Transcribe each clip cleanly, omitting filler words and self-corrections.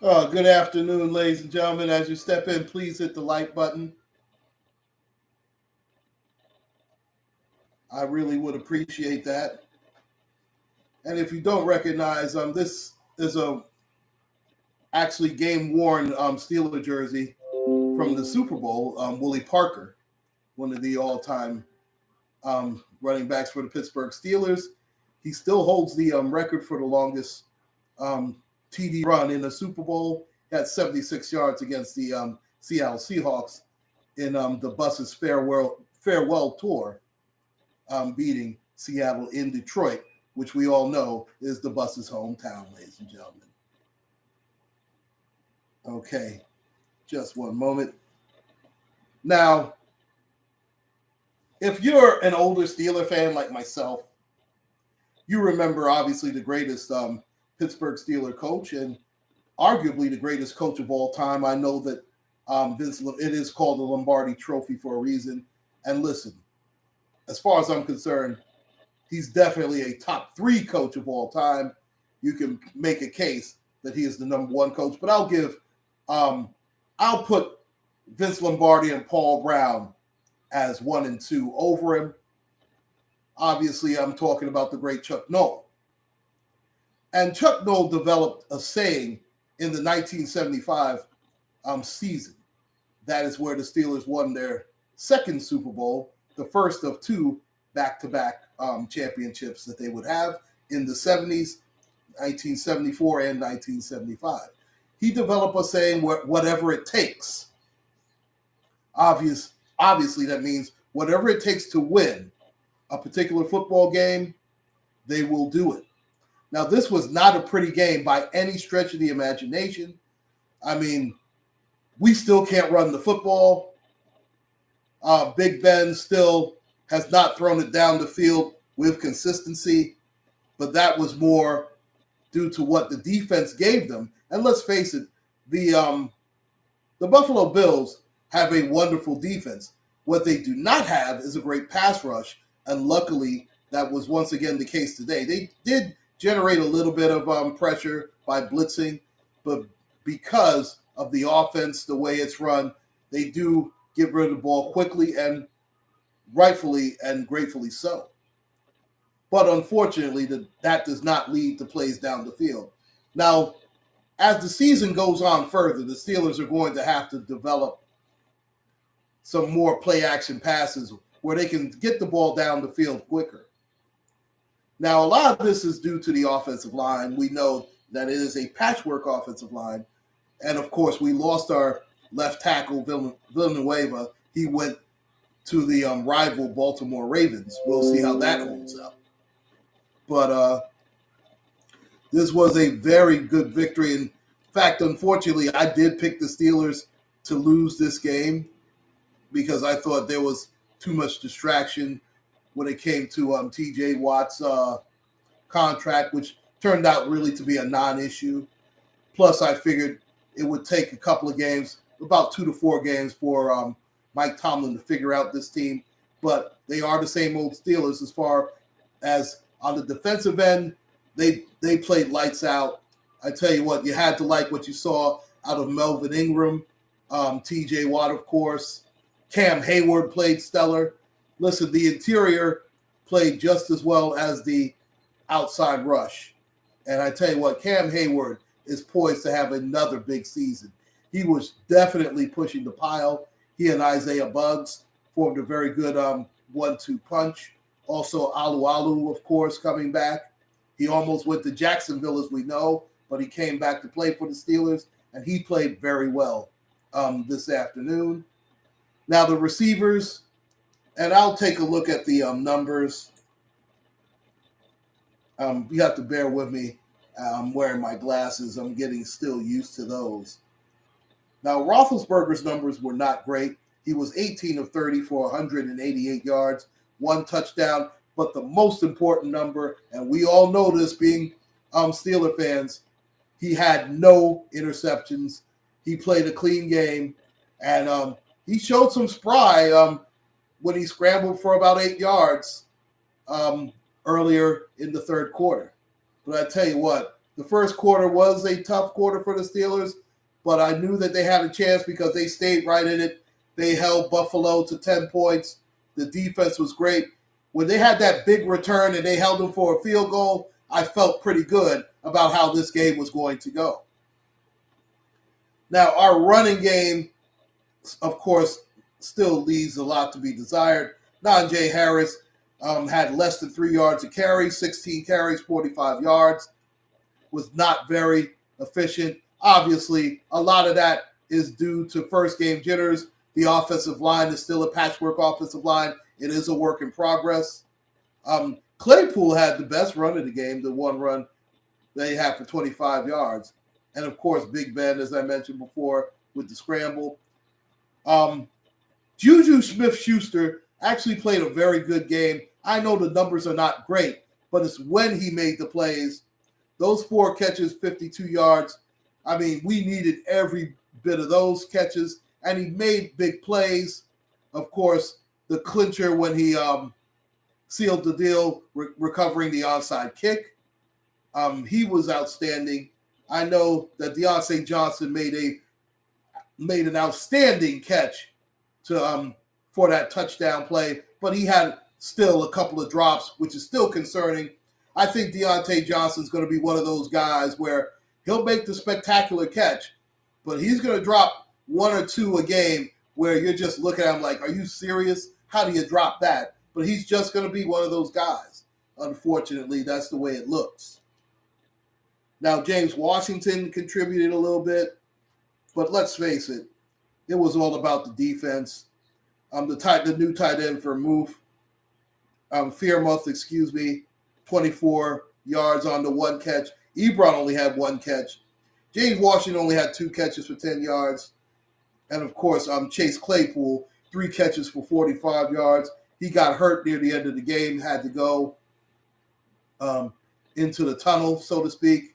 Good afternoon, ladies and gentlemen. As you step in, please hit the like button. I really would appreciate that. And if you don't recognize, this is a actually game worn Steeler jersey from the Super Bowl. Willie Parker, one of the all time running backs for the Pittsburgh Steelers. He still holds the record for the longest um, TD run in a Super Bowl. He had 76 yards against the Seattle Seahawks in the Bus's farewell tour, beating Seattle in Detroit, which we all know is the Bus's hometown, ladies and gentlemen. Okay, just one moment. Now, if you're an older Steeler fan like myself, you remember obviously the greatest Pittsburgh Steeler coach and arguably the greatest coach of all time. I know that it is called the Lombardi Trophy for a reason. And listen, as far as I'm concerned, he's definitely a top 3 coach of all time. You can make a case that he is the number 1 coach, but I'll put Vince Lombardi and Paul Brown as 1 and 2 over him. Obviously, I'm talking about the great Chuck Noll. And Chuck Noll developed a saying in the 1975 season. That is where the Steelers won their second Super Bowl, the first of 2 back-to-back championships that they would have in the 70s, 1974 and 1975. He developed a saying, whatever it takes. Obviously, that means whatever it takes to win a particular football game, they will do it. Now, this was not a pretty game by any stretch of the imagination. I mean, we still can't run the football. Big Ben still has not thrown it down the field with consistency, but that was more due to what the defense gave them. And let's face it, the Buffalo Bills have a wonderful defense. What they do not have is a great pass rush, and luckily that was once again the case today. They did generate a little bit of pressure by blitzing, but because of the offense, the way it's run, they do get rid of the ball quickly and rightfully and gratefully so. But unfortunately, that does not lead to plays down the field. Now, as the season goes on further, the Steelers are going to have to develop some more play action passes where they can get the ball down the field quicker. Now, a lot of this is due to the offensive line. We know that it is a patchwork offensive line. And, of course, we lost our left tackle, Villanueva. He went to the rival Baltimore Ravens. We'll see how that holds up. But this was a very good victory. In fact, unfortunately, I did pick the Steelers to lose this game because I thought there was too much distraction when it came to T.J. Watt's contract, which turned out really to be a non-issue. Plus, I figured it would take a couple of games, about 2 to 4 games, for Mike Tomlin to figure out this team. But they are the same old Steelers as far as on the defensive end. They played lights out. I tell you what, you had to like what you saw out of Melvin Ingram, T.J. Watt, of course. Cam Hayward played stellar. Listen, the interior played just as well as the outside rush. And I tell you what, Cam Hayward is poised to have another big season. He was definitely pushing the pile. He and Isaiah Buggs formed a very good 1-2 punch. Also, Alu, of course, coming back. He almost went to Jacksonville, as we know, but he came back to play for the Steelers, and he played very well this afternoon. Now, the receivers, and I'll take a look at the numbers. You have to bear with me. I'm wearing my glasses. I'm getting still used to those. Now, Roethlisberger's numbers were not great. He was 18 of 30 for 188 yards, 1 touchdown. But the most important number, and we all know this being Steeler fans, he had no interceptions. He played a clean game, and he showed some spry when he scrambled for about 8 yards earlier in the third quarter. But I tell you what, The first quarter was a tough quarter for the Steelers, but I knew that they had a chance because they stayed right in it. They held Buffalo to 10 points. The defense was great. When they had that big return and they held them for a field goal, I felt pretty good about how this game was going to go. Now, our running game, of course, still leaves a lot to be desired. Najee Harris had less than 3 yards a carry, 16 carries, 45 yards. Was not very efficient. Obviously, a lot of that is due to first game jitters. The offensive line is still a patchwork offensive line. It is a work in progress. Claypool had the best run of the game, the one run they had for 25 yards. And, of course, Big Ben, as I mentioned before, with the scramble. Juju Smith-Schuster actually played a very good game. I know the numbers are not great, but it's when he made the plays. Those 4 catches, 52 yards, I mean, we needed every bit of those catches, and he made big plays. Of course, the clincher when he sealed the deal, recovering the onside kick. He was outstanding. I know that Deontay Johnson made an outstanding catch for that touchdown play, but he had still a couple of drops, which is still concerning. I think Deontay Johnson's going to be one of those guys where he'll make the spectacular catch, but he's going to drop 1 or 2 a game where you're just looking at him like, are you serious? How do you drop that? But he's just going to be one of those guys. Unfortunately, that's the way it looks. Now, James Washington contributed a little bit, but let's face it, it was all about the defense. The new tight end for Fearmouth, 24 yards on the 1 catch. Ebron only had 1 catch. James Washington only had 2 catches for 10 yards. And, of course, Chase Claypool, 3 catches for 45 yards. He got hurt near the end of the game, had to go into the tunnel, so to speak.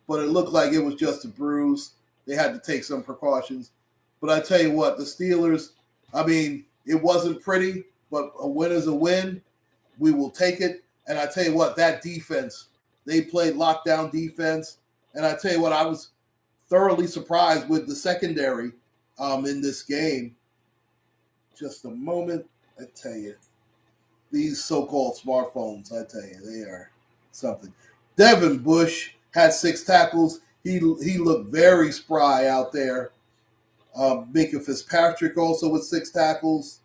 But it looked like it was just a bruise. They had to take some precautions. But I tell you what, the Steelers, I mean, it wasn't pretty, but a win is a win. We will take it. And I tell you what, that defense, they played lockdown defense. And I tell you what, I was thoroughly surprised with the secondary in this game. Just a moment, I tell you. These so-called smartphones, I tell you, they are something. Devin Bush had 6 tackles. He looked very spry out there. Minka Fitzpatrick also with 6 tackles.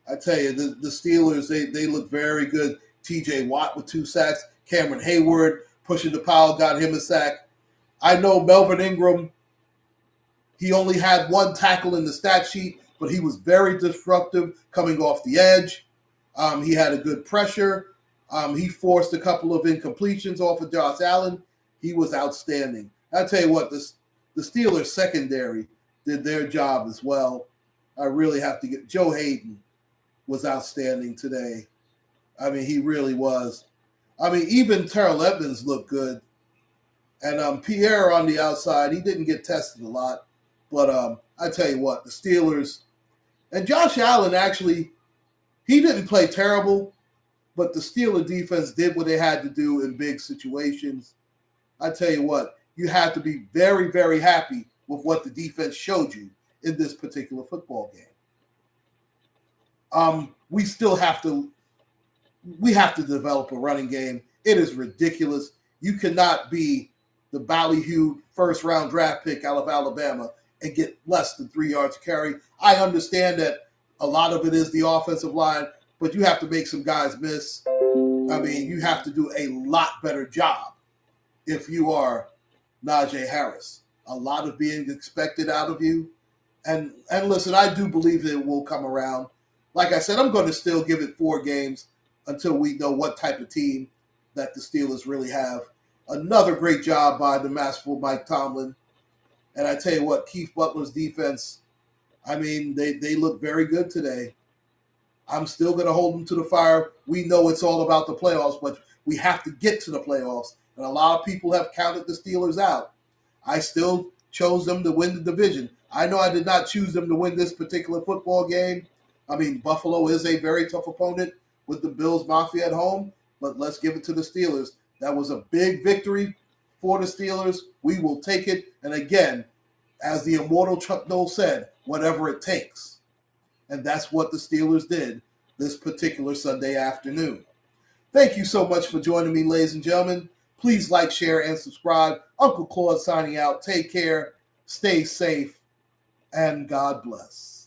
I tell you, the Steelers, they look very good. T.J. Watt with 2 sacks. Cameron Hayward pushing the pile, got him a sack. I know Melvin Ingram, he only had 1 tackle in the stat sheet, but he was very disruptive coming off the edge. He had a good pressure. He forced a couple of incompletions off of Josh Allen. He was outstanding. I tell you what, the Steelers secondary did their job as well. I really have to get Joe Hayden was outstanding today. I mean, he really was. I mean, even Terrell Edmonds looked good. And Pierre on the outside, he didn't get tested a lot. But I tell you what, the Steelers, and Josh Allen actually, he didn't play terrible, but the Steeler defense did what they had to do in big situations. I tell you what, you have to be very, very happy with what the defense showed you in this particular football game. We have to develop a running game. It is ridiculous. You cannot be the ballyhooed first-round draft pick out of Alabama and get less than 3 yards to carry. I understand that a lot of it is the offensive line, but you have to make some guys miss. I mean, you have to do a lot better job if you are Najee Harris. A lot of being expected out of you. And listen, I do believe that it will come around. Like I said, I'm going to still give it 4 games until we know what type of team that the Steelers really have. Another great job by the masterful Mike Tomlin. And I tell you what, Keith Butler's defense, I mean, they look very good today. I'm still going to hold them to the fire. We know it's all about the playoffs, but we have to get to the playoffs. And a lot of people have counted the Steelers out. I still chose them to win the division. I know I did not choose them to win this particular football game. I mean, Buffalo is a very tough opponent with the Bills Mafia at home, but let's give it to the Steelers. That was a big victory for the Steelers, we will take it. And again, as the immortal Chuck Noll said, whatever it takes. And that's what the Steelers did this particular Sunday afternoon. Thank you so much for joining me, ladies and gentlemen. Please like, share, and subscribe. Uncle Claude signing out. Take care, stay safe, and God bless.